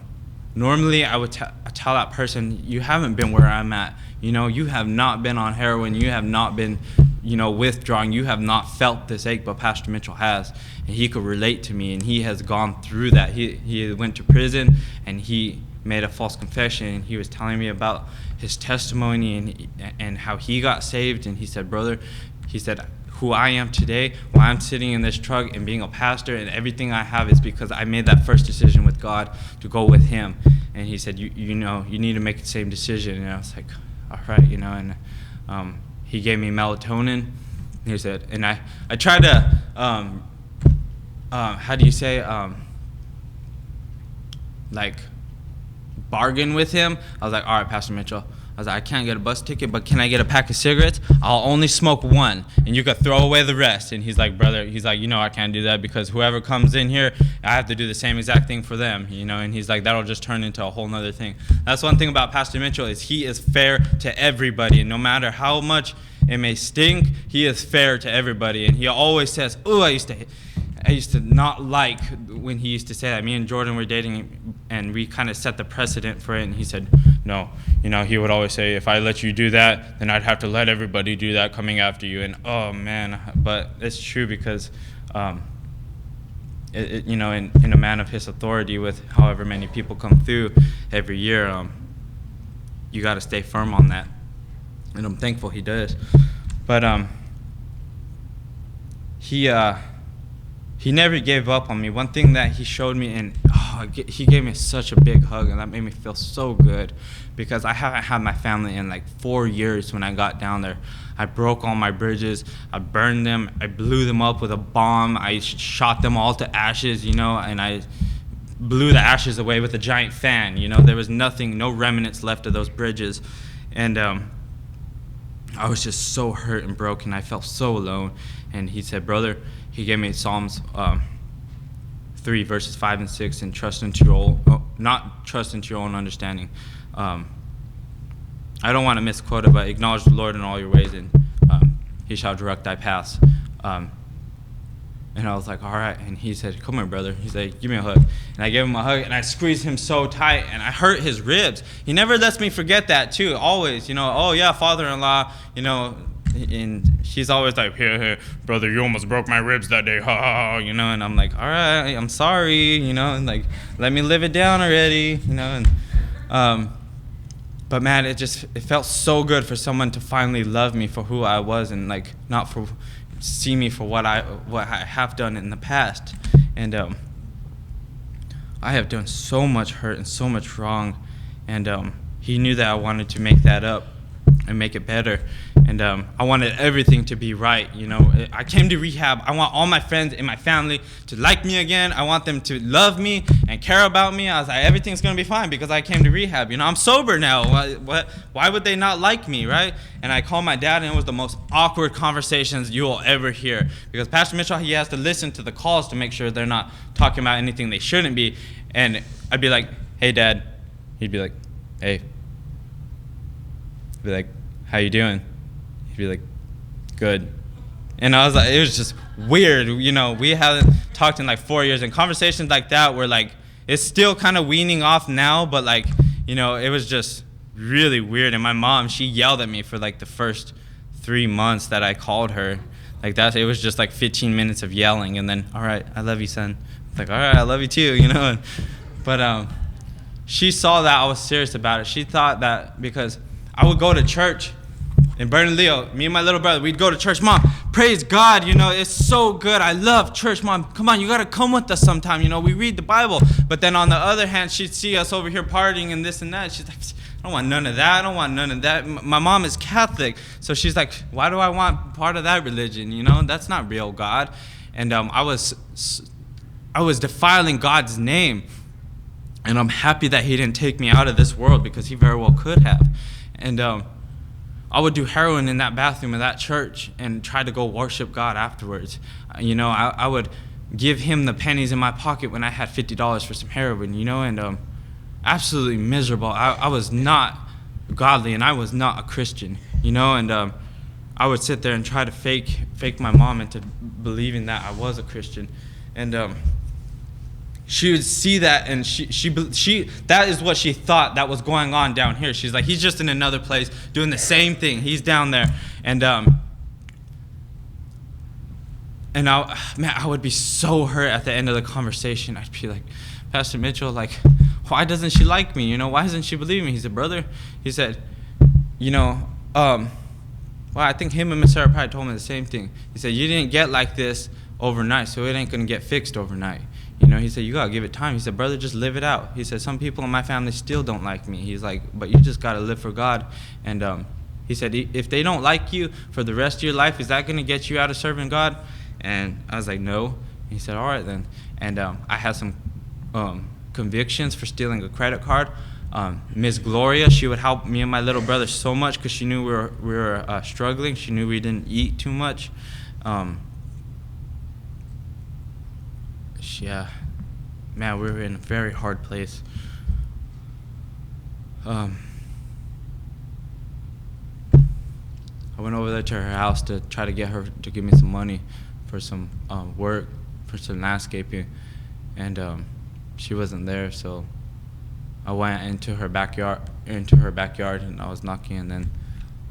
normally, I would tell that person, you haven't been where I'm at. You have not been on heroin. You have not been, withdrawing. You have not felt this ache, but Pastor Mitchell has. And he could relate to me, and he has gone through that. He went to prison, and he made a false confession, and he was telling me about his testimony and how he got saved. And he said, brother, he said, who I am today, why I'm sitting in this truck and being a pastor and everything I have is because I made that first decision with God to go with him. And he said, you need to make the same decision. And I was like, all right, and he gave me melatonin. He said, and I tried to, how do you say, bargain with him. I was like, all right, Pastor Mitchell, I was like, I can't get a bus ticket, but can I get a pack of cigarettes? I'll only smoke one, and you could throw away the rest. And he's like, brother, I can't do that because whoever comes in here, I have to do the same exact thing for them, and he's like, that'll just turn into a whole nother thing. That's one thing about Pastor Mitchell is he is fair to everybody, and no matter how much it may stink, he is fair to everybody. And he always says, oh, I used to not like when he used to say that. Me and Jordan were dating, and we kind of set the precedent for it, and he said, no. He would always say, if I let you do that, then I'd have to let everybody do that coming after you. And, oh, man. But it's true because, in a man of his authority with however many people come through every year, you got to stay firm on that. And I'm thankful he does. But he never gave up on me. One thing that he showed me, and he gave me such a big hug, and that made me feel so good because I haven't had my family in 4 years when I got down there. I broke all my bridges. I burned them. I blew them up with a bomb. I shot them all to ashes, and I blew the ashes away with a giant fan. There was nothing, no remnants left of those bridges. And I was just so hurt and broken. I felt so alone. And he said, brother, he gave me Psalms 3 verses 5 and 6, and not trust into your own understanding. I don't want to misquote it, but acknowledge the Lord in all your ways, and he shall direct thy paths. And I was like, all right. And he said, come here, brother. He said, give me a hug. And I gave him a hug, and I squeezed him so tight, and I hurt his ribs. He never lets me forget that, too, always. Oh, yeah, father-in-law, and he's always like, here, brother, you almost broke my ribs that day, ha, ha, ha, and I'm like, all right, I'm sorry, and let me live it down already, and, but man, it felt so good for someone to finally love me for who I was and not for see me for what I have done in the past. And I have done so much hurt and so much wrong, and he knew that I wanted to make that up and make it better. And I wanted everything to be right. I came to rehab. I want all my friends and my family to like me again. I want them to love me and care about me. I was like, everything's going to be fine because I came to rehab. I'm sober now. Why would they not like me, right? And I called my dad, and it was the most awkward conversations you will ever hear. Because Pastor Mitchell, he has to listen to the calls to make sure they're not talking about anything they shouldn't be. And I'd be like, hey, Dad. He'd be like, hey. I'd be like, how you doing? He'd be like, good. And I was like, it was just weird. We haven't talked in 4 years, and conversations like that were it's still kind of weaning off now, but it was just really weird. And my mom, she yelled at me for like the first 3 months that I called her. Like that, it was just like 15 minutes of yelling, and then, all right, I love you, son. It's like, all right, I love you too, you know. But she saw that I was serious about it. She thought that because I would go to church in Bernalillo, me and my little brother, we'd go to church. Mom, praise God, you know, it's so good. I love church. Mom, come on, you got to come with us sometime. You know, we read the Bible. But then on the other hand, she'd see us over here partying and this and that. She's like, I don't want none of that. I don't want none of that. My mom is Catholic. So she's like, why do I want part of that religion? You know, that's not real God. And I was defiling God's name. And I'm happy that he didn't take me out of this world, because he very well could have. And I would do heroin in that bathroom of that church and try to go worship God afterwards. You know, I would give him the pennies in my pocket when I had $50 for some heroin, you know, and absolutely miserable. I was not godly, and I was not a Christian, you know, and I would sit there and try to fake my mom into believing that I was a Christian. And she would see that, and she that is what she thought that was going on down here. She's like, he's just in another place doing the same thing. He's down there. And I would be so hurt at the end of the conversation. I'd be like, Pastor Mitchell, like, why doesn't she like me? You know, why doesn't she believe me? He said, brother, he said, you know, well, I think him and Miss Sarah probably told me the same thing. He said, you didn't get like this overnight, so it ain't gonna get fixed overnight. You know, he said, you gotta give it time. He said, brother, just live it out. He said, some people in my family still don't like me. He's like, but you just gotta live for God. And he said, if they don't like you for the rest of your life, is that gonna get you out of serving God? And I was like, no. He said, all right then. And I had some convictions for stealing a credit card. Miss Gloria, she would help me and my little brother so much because she knew we were struggling. She knew we didn't eat too much. Yeah, man, we were in a very hard place. I went over there to her house to try to get her to give me some money for some work, for some landscaping, and she wasn't there, so I went into her backyard, and I was knocking, and then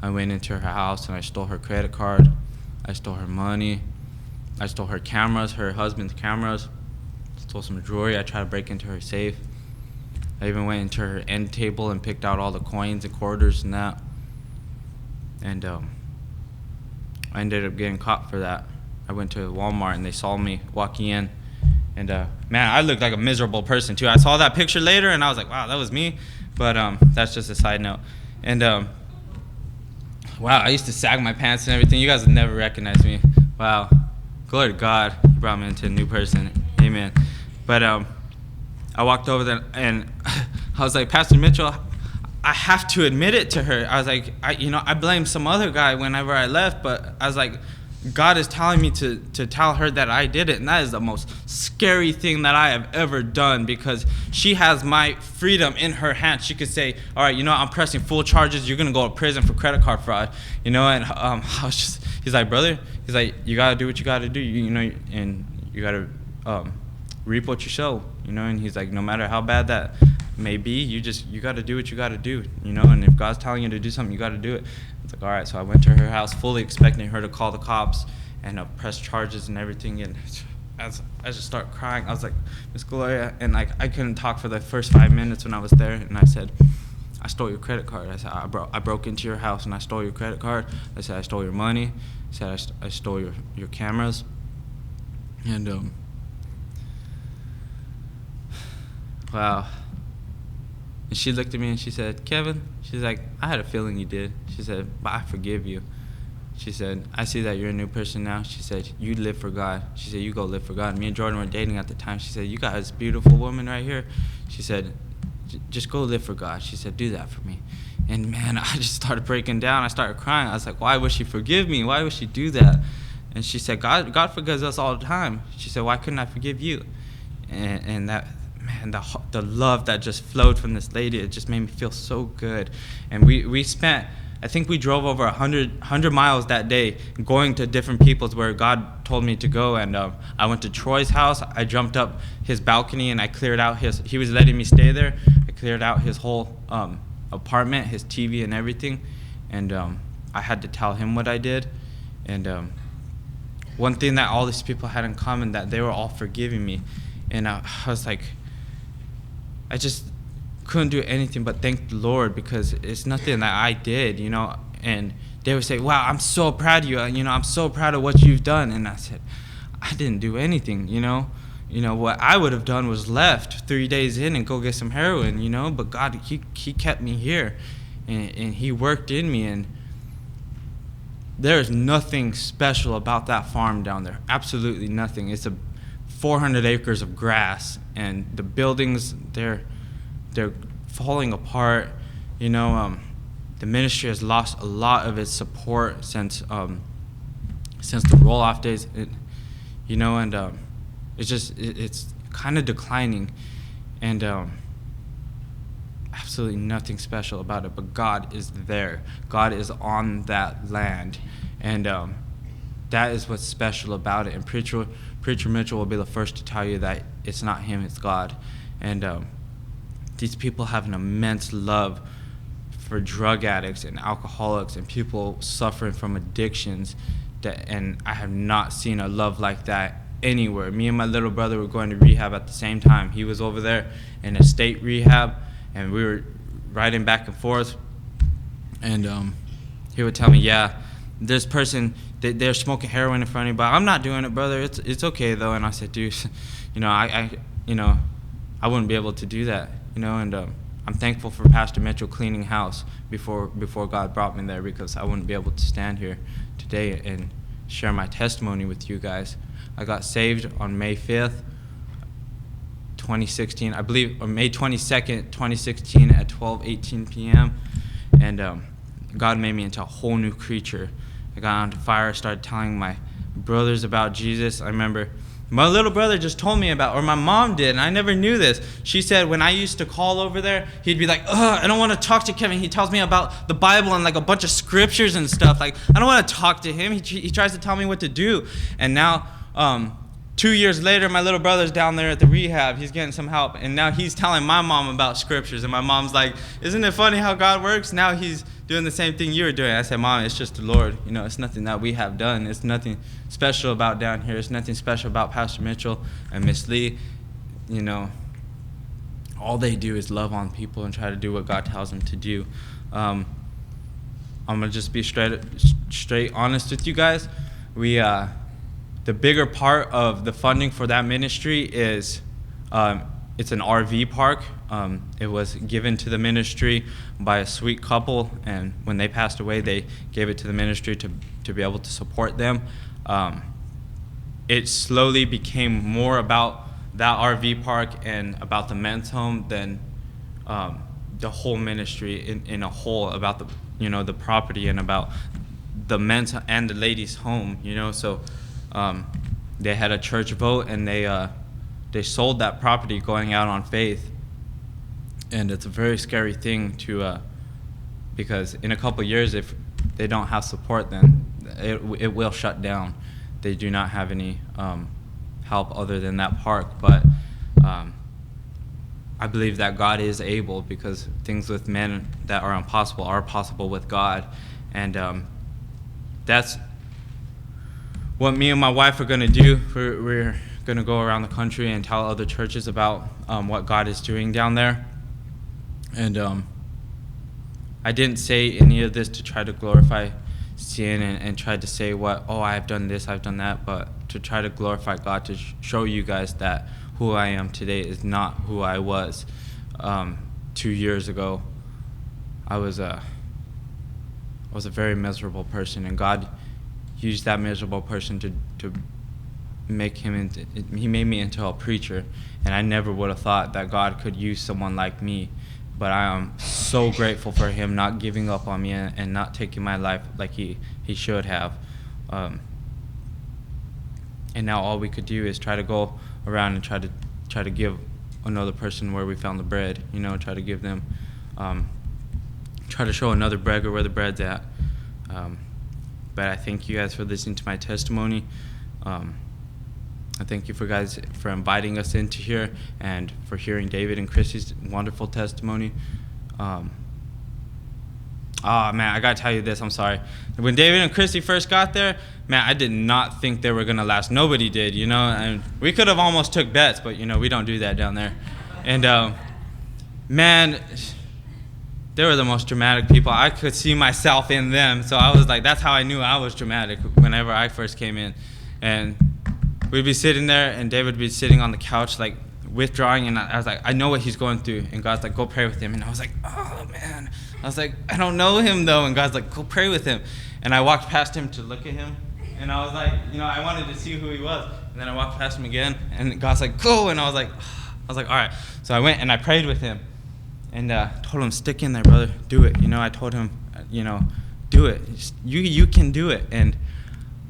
I went into her house and I stole her credit card, I stole her money, I stole her cameras, her husband's cameras, stole some jewelry. I tried to break into her safe. I even went into her end table and picked out all the coins and quarters and that. And I ended up getting caught for that. I went to Walmart and they saw me walking in. And man, I looked like a miserable person too. I saw that picture later and I was like, wow, that was me. But that's just a side note. And wow, I used to sag my pants and everything. You guys would never recognize me. Wow. Glory to God. He brought me into a new person. Amen. But I walked over there and I was like, Pastor Mitchell, I have to admit it to her. I was like, I blame some other guy whenever I left, but I was like, God is telling me to tell her that I did it, and that is the most scary thing that I have ever done, because she has my freedom in her hands. She could say, all right, I'm pressing full charges. You're going to go to prison for credit card fraud, and I was just, he's like, brother, he's like, you got to do what you got to do, and you got to reap what you sow, and he's like, no matter how bad that may be, you got to do what you got to do, and if God's telling you to do something, you got to do it. It's like, all right, so I went to her house fully expecting her to call the cops and press charges and everything, and as I just start crying, I was like, Miss Gloria, and like I couldn't talk for the first 5 minutes when I was there, and I said, I stole your credit card. I said, I broke into your house and I stole your credit card. I said, I stole your money. I said, I stole your cameras, and wow. And she looked at me and she said, Kevin, she's like, I had a feeling you did. She said, but I forgive you. She said, I see that you're a new person now. She said, you live for God. She said, you go live for God. Me and Jordan were dating at the time. She said, you got this beautiful woman right here. She said, just go live for God. She said, do that for me. And man, I just started breaking down. I started crying. I was like, why would she forgive me? Why would she do that? And she said, God forgives us all the time. She said, why couldn't I forgive you? And that, man, the love that just flowed from this lady, it just made me feel so good. And we spent, I think we drove over 100 miles that day going to different people's where God told me to go. And I went to Troy's house. I jumped up his balcony and I cleared out he was letting me stay there. I cleared out his whole apartment, his TV and everything, and I had to tell him what I did. And one thing that all these people had in common, that they were all forgiving me. And I was like, I just couldn't do anything but thank the Lord, because it's nothing that I did, you know. And they would say, wow, I'm so proud of you, you know, I'm so proud of what you've done. And I said, I didn't do anything, you know. What I would have done was left 3 days in and go get some heroin, you know. But God, he kept me here, and he worked in me. And there's nothing special about that farm down there, absolutely nothing. It's 400 acres of grass, and the buildings, they're falling apart, you know. The ministry has lost a lot of its support since the roll-off days, you know, and it's kind of declining, and absolutely nothing special about it. But God is there. God is on that land, and that is what's special about it. And Preacher Mitchell will be the first to tell you that it's not him, it's God. And these people have an immense love for drug addicts and alcoholics and people suffering from addictions, and I have not seen a love like that anywhere. Me and my little brother were going to rehab at the same time. He was over there in a state rehab, and we were riding back and forth, and he would tell me, yeah, this person, they're smoking heroin in front of you, but I'm not doing it, brother. It's okay though. And I said, dude, you know, I wouldn't be able to do that, you know. And I'm thankful for Pastor Mitchell cleaning house before God brought me there, because I wouldn't be able to stand here today and share my testimony with you guys. I got saved on May 5th, 2016, I believe, or May 22nd, 2016 at 12:18 p.m. And God made me into a whole new creature. I got onto fire, started telling my brothers about Jesus. I remember my little brother just told me about, or my mom did, and I never knew this. She said when I used to call over there, he'd be like, ugh, I don't want to talk to Kevin. He tells me about the Bible and like a bunch of scriptures and stuff. Like, I don't want to talk to him. He tries to tell me what to do. And now, 2 years later, my little brother's down there at the rehab. He's getting some help. And now he's telling my mom about scriptures. And my mom's like, isn't it funny how God works? Now he's doing the same thing you were doing. I said, Mom, it's just the Lord. You know, it's nothing that we have done. It's nothing special about down here. It's nothing special about Pastor Mitchell and Miss Lee. You know, all they do is love on people and try to do what God tells them to do. I'm going to just be straight honest with you guys. The bigger part of the funding for that ministry is it's an RV park. It was given to the ministry by a sweet couple, and when they passed away, they gave it to the ministry to be able to support them. It slowly became more about that RV park and about the men's home than the whole ministry in a whole, about the property and about the men's and the ladies' home. So they had a church vote, and they sold that property going out on faith. And it's a very scary thing because in a couple years, if they don't have support, then it will shut down. They do not have any help other than that park. But I believe that God is able, because things with men that are impossible are possible with God. And that's what me and my wife are going to do. We're going to go around the country and tell other churches about what God is doing down there. And I didn't say any of this to try to glorify sin and try to say I've done this, I've done that, but to try to glorify God, to show you guys that who I am today is not who I was 2 years ago. I was a very miserable person, and God used that miserable person to make him he made me into a preacher. And I never would have thought that God could use someone like me. But I am so grateful for him not giving up on me and not taking my life like he should have. And now all we could do is try to go around and try to give another person where we found the bread, try to give them, try to show another beggar where the bread's at. But I thank you guys for listening to my testimony. I thank you for inviting us into here and for hearing David and Chrissy's wonderful testimony. Oh, man, I got to tell you this. I'm sorry. When David and Christy first got there, man, I did not think they were going to last. Nobody did, you know. And we could have almost took bets, but, you know, we don't do that down there. And, man, they were the most dramatic people. I could see myself in them. So I was like, that's how I knew I was dramatic whenever I first came in. And we'd be sitting there, and David would be sitting on the couch, like, withdrawing. And I was like, I know what he's going through. And God's like, go pray with him. And I was like, oh, man. I was like, I don't know him, though. And God's like, go pray with him. And I walked past him to look at him. And I was like, you know, I wanted to see who he was. And then I walked past him again. And God's like, go. And I was like, all right. So I went and I prayed with him. And told him, stick in there, brother. Do it. You know, I told him, you know, do it. You can do it. And,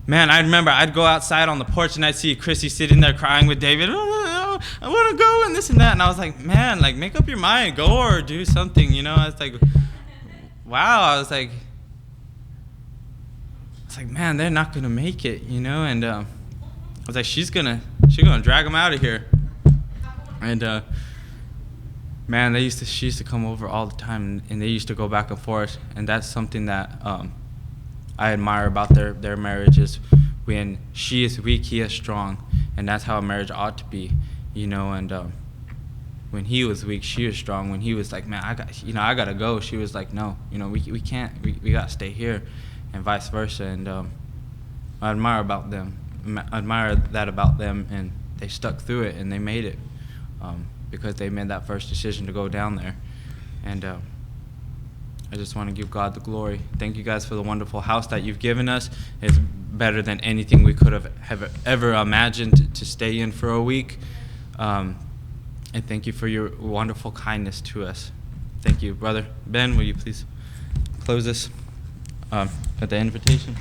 man, I remember I'd go outside on the porch and I'd see Chrissy sitting there crying with David. Oh, I want to go and this and that. And I was like, man, like, make up your mind. Go or do something, you know. I was like, wow. I was like, man, they're not going to make it, you know. And I was like, she's gonna drag them out of here. And, man, she used to come over all the time, and they used to go back and forth. And that's something that I admire about their marriages. When she is weak, he is strong. And that's how a marriage ought to be, you know. And when he was weak, she was strong. When he was like, man, I got to go, she was like, no, you know, we can't. We got to stay here, and vice versa. And I admire that about them, and they stuck through it, and they made it. Because they made that first decision to go down there. And I just want to give God the glory. Thank you guys for the wonderful house that you've given us. It's better than anything we could have ever imagined to stay in for a week. And thank you for your wonderful kindness to us. Thank you. Brother Ben, will you please close us at the invitation?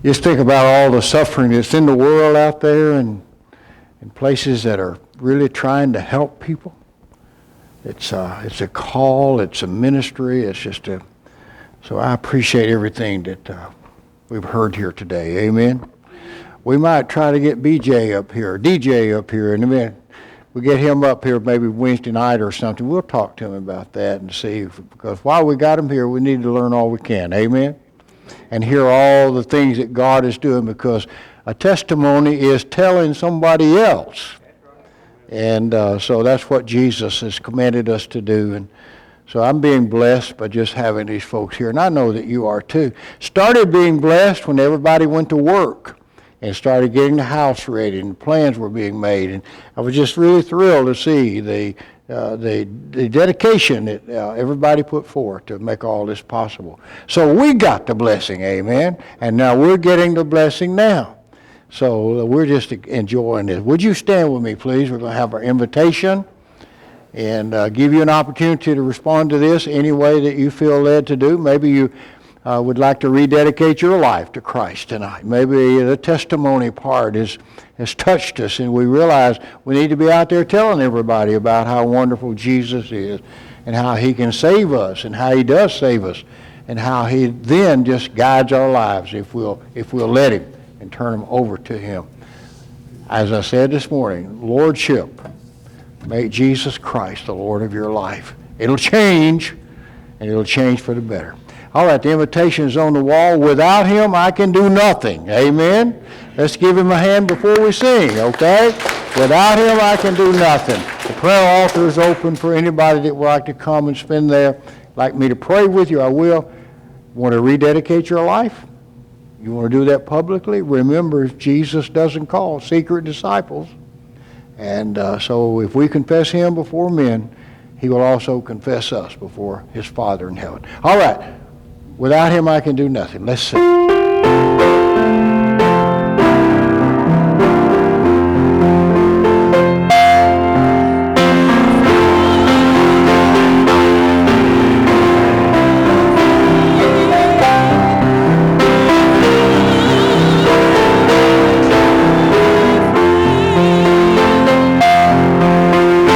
Just think about all the suffering that's in the world out there and in places that are really trying to help people. It's a call, it's a ministry, so I appreciate everything that we've heard here today. Amen. We might try to get DJ up here, and then we get him up here maybe Wednesday night or something. We'll talk to him about that and see, because while we got him here, we need to learn all we can. Amen. And hear all the things that God is doing, because a testimony is telling somebody else. And so that's what Jesus has commanded us to do. And so I'm being blessed by just having these folks here. And I know that you are too. Started being blessed when everybody went to work and started getting the house ready and plans were being made. And I was just really thrilled to see the dedication that everybody put forth to make all this possible. So we got the blessing, amen, and now we're getting the blessing now. So we're just enjoying this. Would you stand with me, please? We're going to have our invitation and give you an opportunity to respond to this any way that you feel led to do. Maybe you would like to rededicate your life to Christ tonight. Maybe the testimony part has touched us, and we realize we need to be out there telling everybody about how wonderful Jesus is and how he can save us and how he does save us and how he then just guides our lives if we'll let him and turn them over to him. As I said this morning, Lordship, make Jesus Christ the Lord of your life. It'll change, and it'll change for the better. All right, the invitation is on the wall. Without him, I can do nothing. Amen? Let's give him a hand before we sing, okay? Without him, I can do nothing. The prayer altar is open for anybody that would like to come and spend there. Like me to pray with you, I will. Want to rededicate your life? You want to do that publicly? Remember, Jesus doesn't call secret disciples. And so if we confess him before men, he will also confess us before his Father in heaven. All right. Without him, I can do nothing. Let's sing.